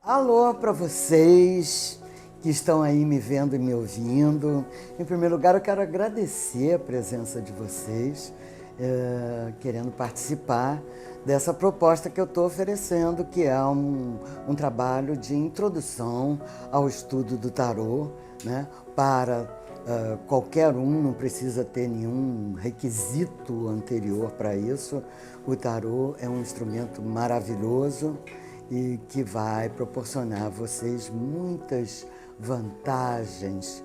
Alô para vocês que estão aí me vendo e me ouvindo. Em primeiro lugar, eu quero agradecer a presença de vocês, querendo participar dessa proposta que eu estou oferecendo, que é um trabalho de introdução ao estudo do tarô, né? Para qualquer um, não precisa ter nenhum requisito anterior para isso. O tarô é um instrumento maravilhoso e que vai proporcionar a vocês muitas vantagens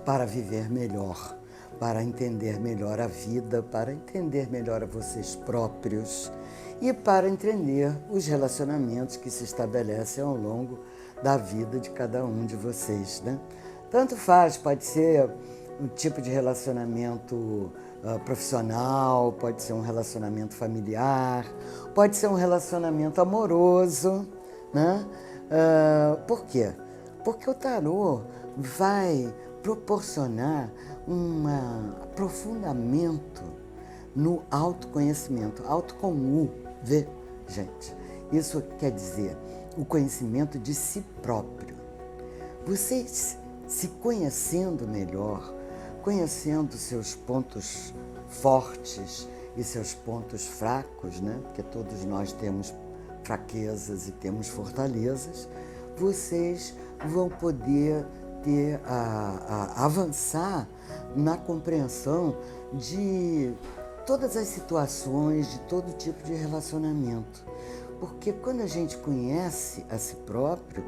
para viver melhor, para entender melhor a vida, para entender melhor a vocês próprios e para entender os relacionamentos que se estabelecem ao longo da vida de cada um de vocês, né? Tanto faz, pode ser um tipo de relacionamento profissional, pode ser um relacionamento familiar, pode ser um relacionamento amoroso, né? Por quê? Porque o tarô vai proporcionar um aprofundamento no autoconhecimento, auto com U, V, gente. Isso quer dizer o conhecimento de si próprio. Vocês se conhecendo melhor, conhecendo seus pontos fortes e seus pontos fracos, né? Porque todos nós temos fraquezas e temos fortalezas, vocês vão poder avançar na compreensão de todas as situações, de todo tipo de relacionamento. Porque quando a gente conhece a si próprio,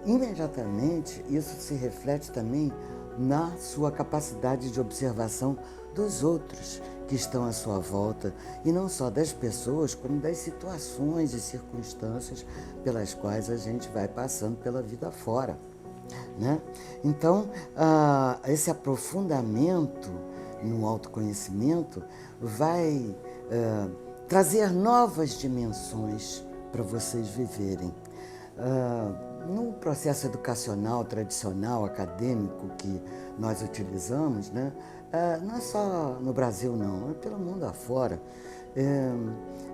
imediatamente isso se reflete também na sua capacidade de observação dos outros que estão à sua volta, e não só das pessoas, como das situações e circunstâncias pelas quais a gente vai passando pela vida fora, né? Então, esse aprofundamento no autoconhecimento vai trazer novas dimensões para vocês viverem. No processo educacional tradicional, acadêmico que nós utilizamos, né? Não é só no Brasil não, é pelo mundo afora.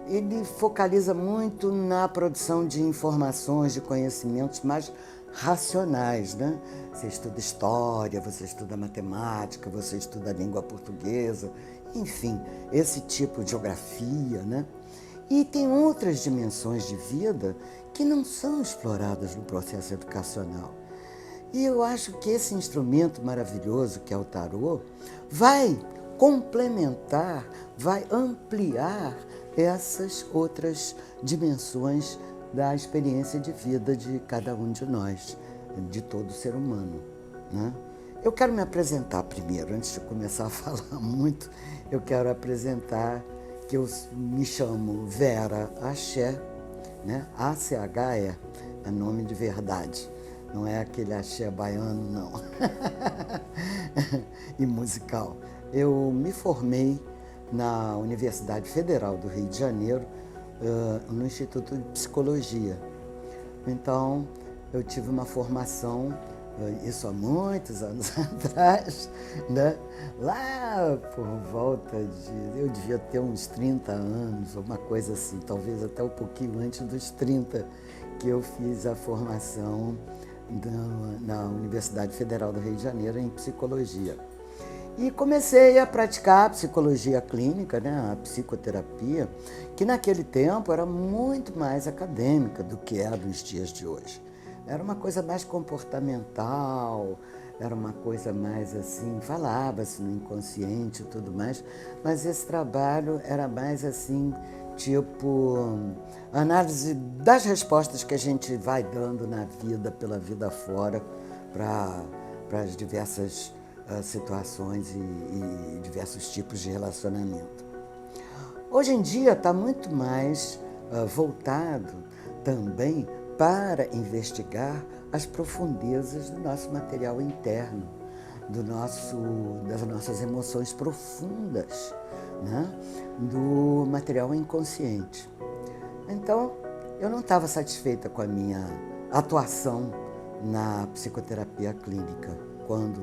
Ele focaliza muito na produção de informações, de conhecimentos mais racionais, né? Você estuda história, você estuda matemática, você estuda a língua portuguesa, enfim, esse tipo de geografia, né? E tem outras dimensões de vida que não são exploradas no processo educacional. E eu acho que esse instrumento maravilhoso que é o tarô vai complementar, vai ampliar essas outras dimensões da experiência de vida de cada um de nós, de todo ser humano, né? Eu quero me apresentar primeiro, antes de começar a falar muito, eu quero apresentar que eu me chamo Vera Axé, né? A-C-H-E, é nome de verdade. Não é aquele axé baiano, não. E musical. Eu me formei na Universidade Federal do Rio de Janeiro, no Instituto de Psicologia. Então, eu tive uma formação, isso há muitos anos atrás, né? Lá por volta de... Eu devia ter uns 30 anos, uma coisa assim, talvez até um pouquinho antes dos 30, que eu fiz a formação na Universidade Federal do Rio de Janeiro em Psicologia. E comecei a praticar a psicologia clínica, né, a psicoterapia, que naquele tempo era muito mais acadêmica do que é nos dias de hoje. Era uma coisa mais comportamental, era uma coisa mais assim, falava-se no inconsciente e tudo mais, mas esse trabalho era mais assim, tipo, análise das respostas que a gente vai dando na vida, pela vida fora, para as diversas situações e diversos tipos de relacionamento. Hoje em dia está muito mais voltado também para investigar as profundezas do nosso material interno, das nossas emoções profundas, né? Do material inconsciente. Então, eu não estava satisfeita com a minha atuação na psicoterapia clínica,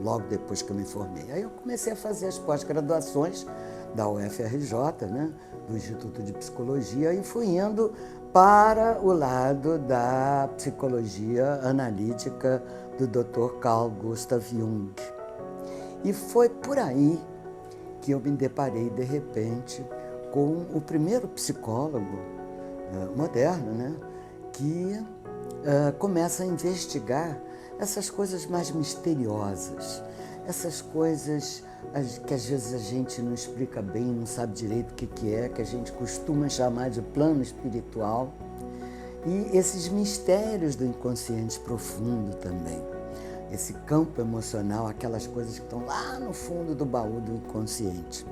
logo depois que eu me formei. Aí eu comecei a fazer as pós-graduações da UFRJ, né, do Instituto de Psicologia, e fui indo para o lado da psicologia analítica do Dr. Carl Gustav Jung. E foi por aí que eu me deparei, de repente, com o primeiro psicólogo moderno, né, que começa a investigar essas coisas mais misteriosas, essas coisas que às vezes a gente não explica bem, não sabe direito o que é, que a gente costuma chamar de plano espiritual, e esses mistérios do inconsciente profundo também, esse campo emocional, aquelas coisas que estão lá no fundo do baú do inconsciente.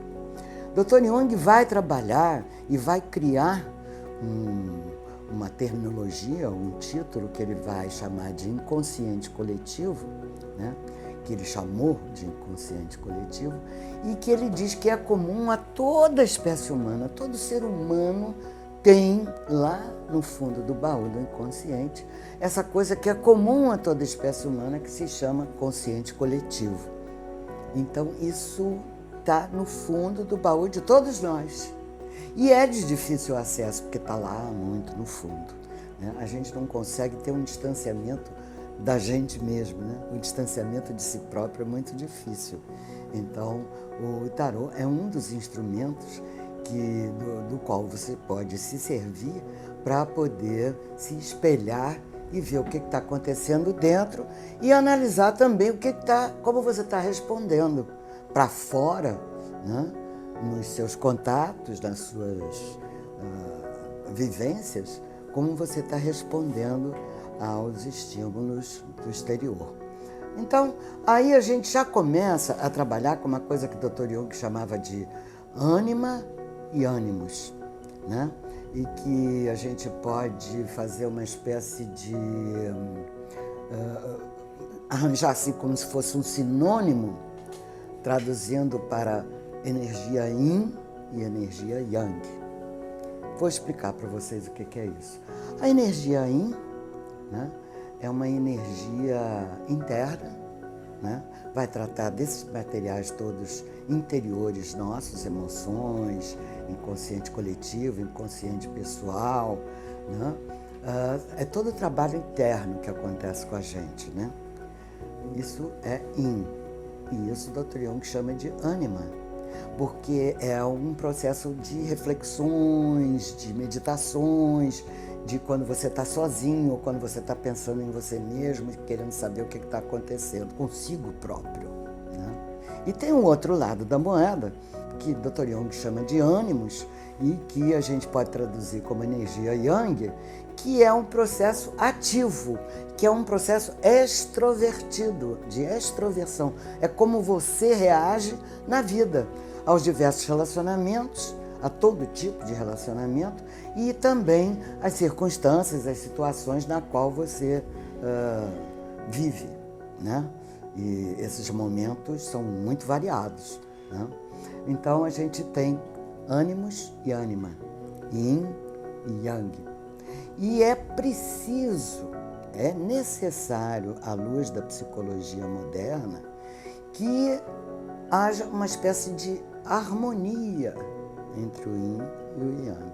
Dr. Jung vai trabalhar e vai criar uma terminologia, um título que ele vai chamar de inconsciente coletivo, né? Que ele chamou de inconsciente coletivo, e que ele diz que é comum a toda a espécie humana, todo ser humano tem lá no fundo do baú do inconsciente essa coisa que é comum a toda a espécie humana, que se chama consciente coletivo. Então isso está no fundo do baú de todos nós. E é de difícil acesso, porque está lá muito no fundo, né? A gente não consegue ter um distanciamento da gente mesmo, né? O distanciamento de si próprio é muito difícil. Então, o tarô é um dos instrumentos do qual você pode se servir para poder se espelhar e ver o que está acontecendo dentro e analisar também como você está respondendo para fora, né? Nos seus contatos, nas suas vivências, como você está respondendo aos estímulos do exterior. Então, aí a gente já começa a trabalhar com uma coisa que o Dr. Jung chamava de ânima e ânimos, né? E que a gente pode fazer uma espécie de arranjar assim como se fosse um sinônimo, traduzindo para energia yin e energia yang. Vou explicar para vocês o que é isso. A energia yin, né, é uma energia interna, né? Vai tratar desses materiais todos interiores nossos, emoções, inconsciente coletivo, inconsciente pessoal, né? É todo o trabalho interno que acontece com a gente, né? Isso é yin. E isso o Dr. Jung chama de ânima, porque é um processo de reflexões, de meditações, de quando você está sozinho ou quando você está pensando em você mesmo, querendo saber o que está acontecendo consigo próprio, né? E tem um outro lado da moeda, que o Dr. Jung chama de ânimos, e que a gente pode traduzir como energia yang, que é um processo ativo, que é um processo extrovertido, de extroversão. É como você reage na vida, aos diversos relacionamentos, a todo tipo de relacionamento, e também as circunstâncias, as situações na qual você vive, né? E esses momentos são muito variados, né? Então a gente tem ânimos e ânima, yin e yang. E é necessário, à luz da psicologia moderna, que haja uma espécie de harmonia entre o yin e o yang.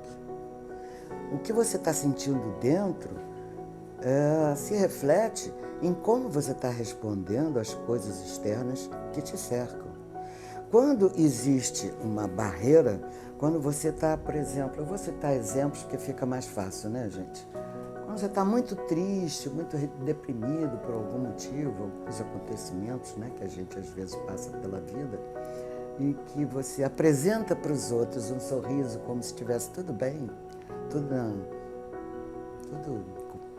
O que você está sentindo dentro se reflete em como você está respondendo às coisas externas que te cercam. Quando existe uma barreira, quando você está, por exemplo, eu vou citar exemplos porque fica mais fácil, né, gente? Quando você está muito triste, muito deprimido por algum motivo, alguns acontecimentos, né, que a gente às vezes passa pela vida, e que você apresenta para os outros um sorriso como se estivesse tudo bem,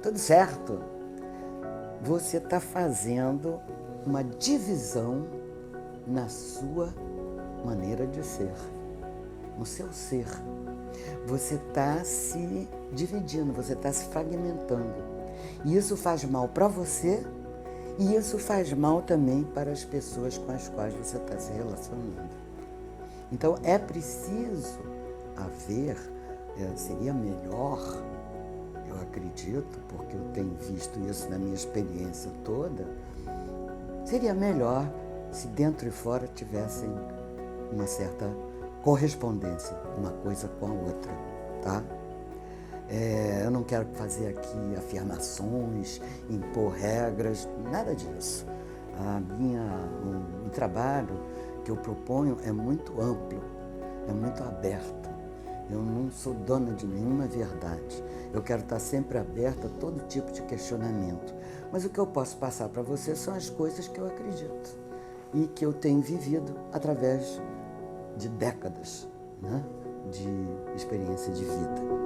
tudo certo, você está fazendo uma divisão na sua maneira de ser, no seu ser. Você está se dividindo, você está se fragmentando. E isso faz mal para você e isso faz mal também para as pessoas com as quais você está se relacionando. Então é preciso haver, seria melhor, eu acredito, porque eu tenho visto isso na minha experiência toda, seria melhor se dentro e fora tivessem uma certa correspondência uma coisa com a outra, tá? Eu não quero fazer aqui afirmações, impor regras, nada disso. O trabalho que eu proponho é muito amplo, é muito aberto. Eu não sou dona de nenhuma verdade. Eu quero estar sempre aberta a todo tipo de questionamento. Mas o que eu posso passar para você são as coisas que eu acredito e que eu tenho vivido através de décadas, né, de experiência de vida.